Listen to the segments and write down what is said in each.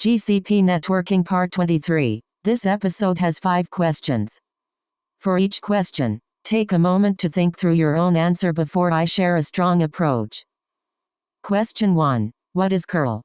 GCP Networking Part 23. This episode has 5 questions. For each question, take a moment to think through your own answer before I share a strong approach. Question 1. What is curl?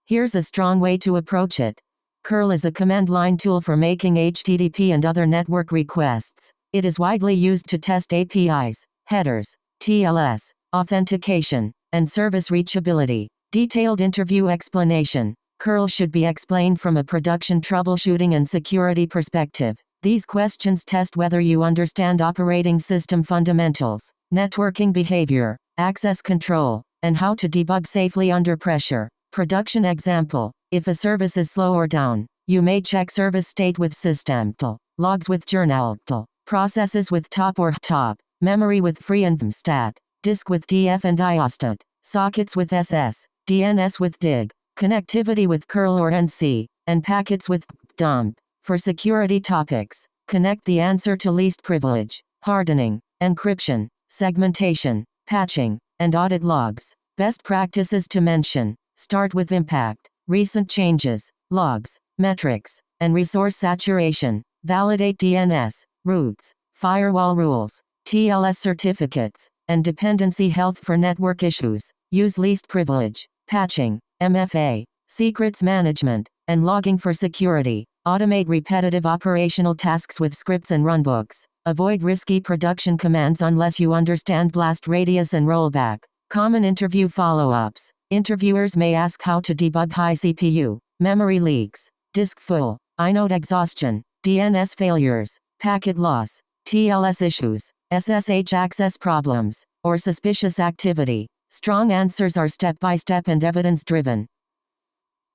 Here's a strong way to approach it. Curl is a command line tool for making HTTP and other network requests. It is widely used to test APIs, headers, TLS, authentication, and service reachability. Detailed interview explanation. Curl should be explained from a production troubleshooting and security perspective. These questions test whether you understand operating system fundamentals, networking behavior, access control, and how to debug safely under pressure. Production example. If a service is slow or down, you may check service state with systemtl, logs with journaltl, processes with top or top, memory with free and stat, disk with df and iostat, sockets with ss, DNS with dig, connectivity with curl or NC, and packets with dump. For security topics, connect the answer to least privilege, hardening, encryption, segmentation, patching, and audit logs. Best practices to mention. Start with impact, recent changes, logs, metrics, and resource saturation. Validate DNS, routes, firewall rules, TLS certificates, and dependency health for network issues. Use least privilege, patching, MFA, secrets management, and logging for security. Automate repetitive operational tasks with scripts and runbooks. Avoid risky production commands unless you understand blast radius and rollback. Common interview follow-ups. Interviewers may ask how to debug high CPU, memory leaks, disk full, inode exhaustion, DNS failures, packet loss, TLS issues, SSH access problems, or suspicious activity. Strong answers are step-by-step and evidence-driven.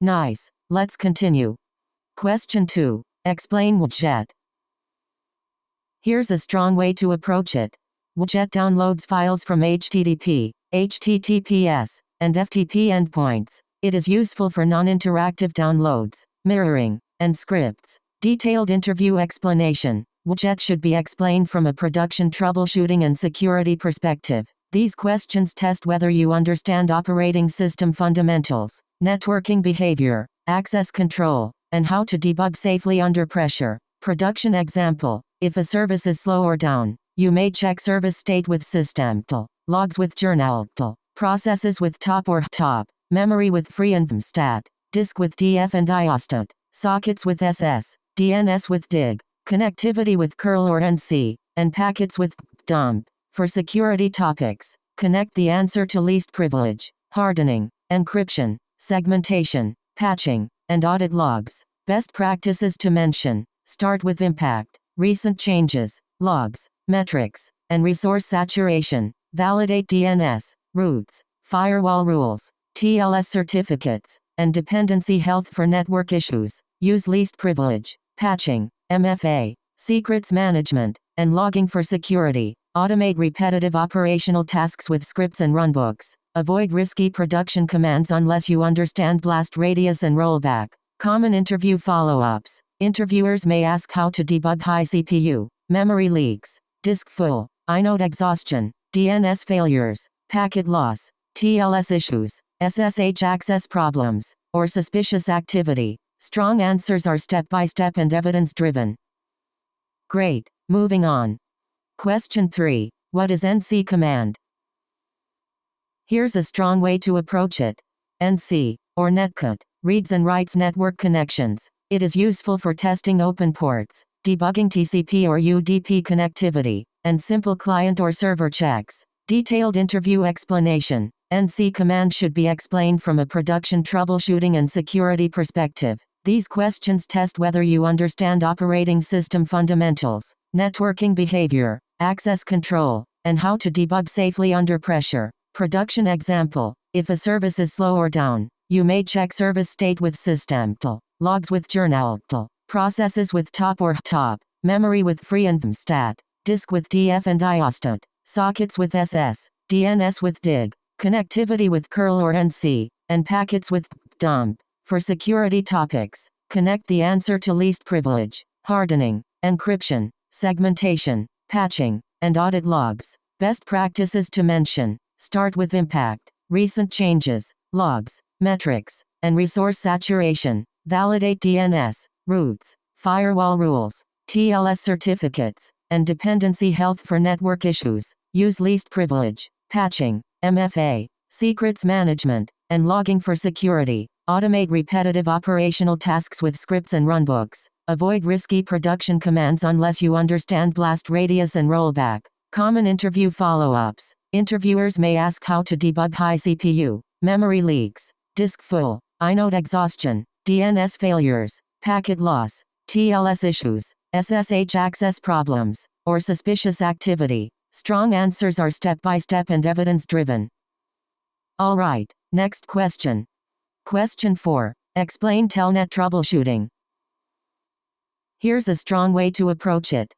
Nice. Let's continue. Question 2. Explain widget. Here's a strong way to approach it. Widget downloads files from HTTP, HTTPS, and FTP endpoints. It is useful for non-interactive downloads, mirroring, and scripts. Detailed interview explanation. Widget should be explained from a production troubleshooting and security perspective. These questions test whether you understand operating system fundamentals, networking behavior, access control, and how to debug safely under pressure. Production example. If a service is slow or down, you may check service state with systemtl, logs with journaltl, processes with top or top, memory with free and stat, disk with df and iostat, sockets with ss, DNS with dig, connectivity with curl or NC, and packets with dump. For security topics, connect the answer to least privilege, hardening, encryption, segmentation, patching, and audit logs. Best practices to mention. Start with impact, recent changes, logs, metrics, and resource saturation. Validate DNS, routes, firewall rules, TLS certificates, and dependency health for network issues. Use least privilege, patching, MFA, secrets management, and logging for security. Automate repetitive operational tasks with scripts and runbooks. Avoid risky production commands unless you understand blast radius and rollback. Common interview follow-ups. Interviewers may ask how to debug high CPU, memory leaks, disk full, inode exhaustion, DNS failures, packet loss, TLS issues, SSH access problems, or suspicious activity. Strong answers are step-by-step and evidence-driven. Great. Moving on. Question 3. What is NC command? Here's a strong way to approach it. NC, or netcut, reads and writes network connections. It is useful for testing open ports, debugging TCP or UDP connectivity, and simple client or server checks. Detailed interview explanation. NC command should be explained from a production troubleshooting and security perspective. These questions test whether you understand operating system fundamentals, networking behavior, access control, and how to debug safely under pressure. Production example. If a service is slow or down, you may check service state with systemtl, logs with journaltl, processes with top or top, memory with free and stat, disk with df and iostat, sockets with ss, DNS with dig, connectivity with curl or NC, and packets with dump. For security topics, connect the answer to least privilege, hardening, encryption, segmentation, patching, and audit logs. Best practices to mention. Start with impact, recent changes, logs, metrics, and resource saturation. Validate DNS, routes, firewall rules, TLS certificates, and dependency health for network issues. Use least privilege, patching, MFA, secrets management, and logging for security. Automate repetitive operational tasks with scripts and runbooks. Avoid risky production commands unless you understand blast radius and rollback. Common interview follow-ups. Interviewers may ask how to debug high CPU, memory leaks, disk full, inode exhaustion, DNS failures, packet loss, TLS issues, SSH access problems, or suspicious activity. Strong answers are step-by-step and evidence-driven. Alright, next question. Question 4. Explain Telnet troubleshooting. Here's a strong way to approach it.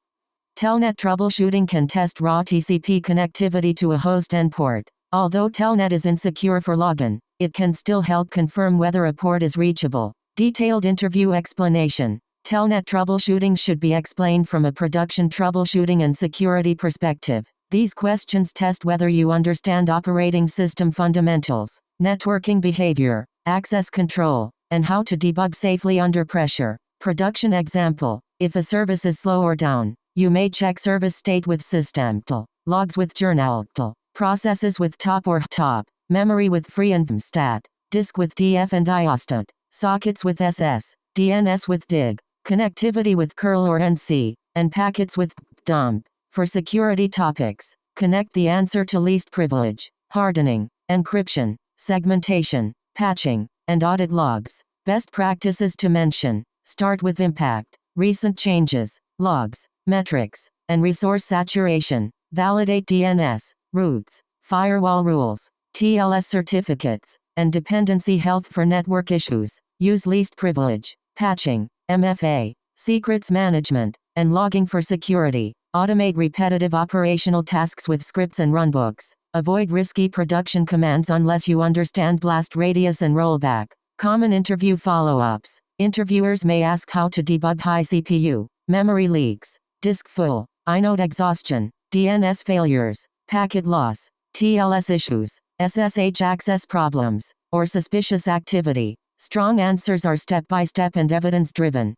Telnet troubleshooting can test raw TCP connectivity to a host and port. Although Telnet is insecure for login, it can still help confirm whether a port is reachable. Detailed interview explanation. Telnet troubleshooting should be explained from a production troubleshooting and security perspective. These questions test whether you understand operating system fundamentals, networking behavior, access control, and how to debug safely under pressure. Production example. If a service is slow or down, you may check service state with systemtl, logs with journaltl, processes with top or top, memory with free and mstat, disk with df and iostat, sockets with ss, DNS with dig, connectivity with curl or nc, and packets with dump. For security topics, connect the answer to least privilege, hardening, encryption, segmentation, patching, and audit logs. Best practices to mention. Start with impact, recent changes, logs, metrics, and resource saturation. Validate DNS, routes, firewall rules, TLS certificates, and dependency health for network issues. Use least privilege, patching, MFA, secrets management, and logging for security. Automate repetitive operational tasks with scripts and runbooks. Avoid risky production commands unless you understand blast radius and rollback. Common interview follow-ups. Interviewers may ask how to debug high CPU, memory leaks, disk full, inode exhaustion, DNS failures, packet loss, TLS issues, SSH access problems, or suspicious activity. Strong answers are step-by-step and evidence-driven.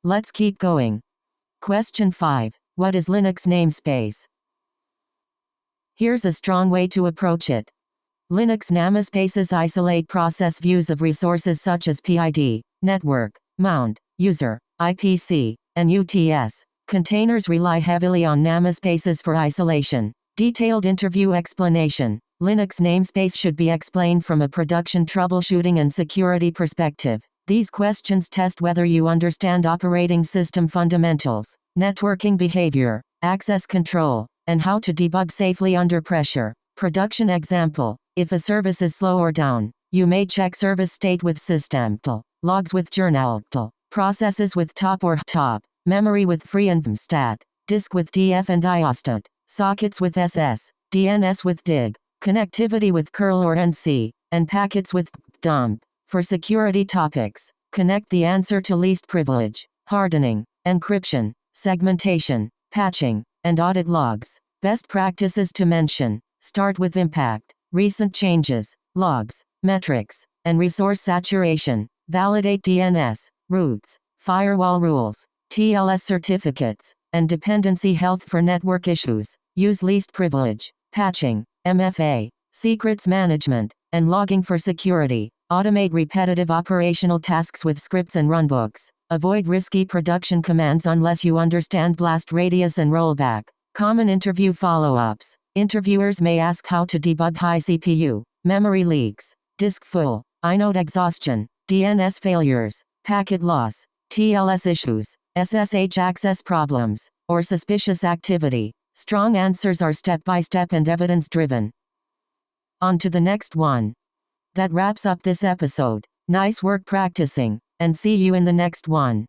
Let's keep going. Question 5. What is Linux namespace? Here's a strong way to approach it. Linux namespaces isolate process views of resources such as PID, network, mount, user, IPC, and UTS. Containers rely heavily on namespaces for isolation. Detailed interview explanation. Linux namespace should be explained from a production troubleshooting and security perspective. These questions test whether you understand operating system fundamentals, networking behavior, access control, and how to debug safely under pressure. Production example. If a service is slow or down, you may check service state with systemtl, logs with journaltl, processes with top or top, memory with free and mstat, disk with df and iostat, sockets with ss, DNS with dig, connectivity with curl or nc, and packets with dump. For security topics, connect the answer to least privilege, hardening, encryption, segmentation, patching, and audit logs. Best practices to mention. Start with impact, recent changes, logs, metrics, and resource saturation. Validate DNS, routes, firewall rules, TLS certificates, and dependency health for network issues. Use least privilege, patching, MFA, secrets management, and logging for security. Automate repetitive operational tasks with scripts and runbooks. Avoid risky production commands unless you understand blast radius and rollback. Common interview follow-ups. Interviewers may ask how to debug high CPU, memory leaks, disk full, inode exhaustion, DNS failures, packet loss, TLS issues, SSH access problems, or suspicious activity. Strong answers are step-by-step and evidence-driven. On to the next one. That wraps up this episode. Nice work practicing, and see you in the next one.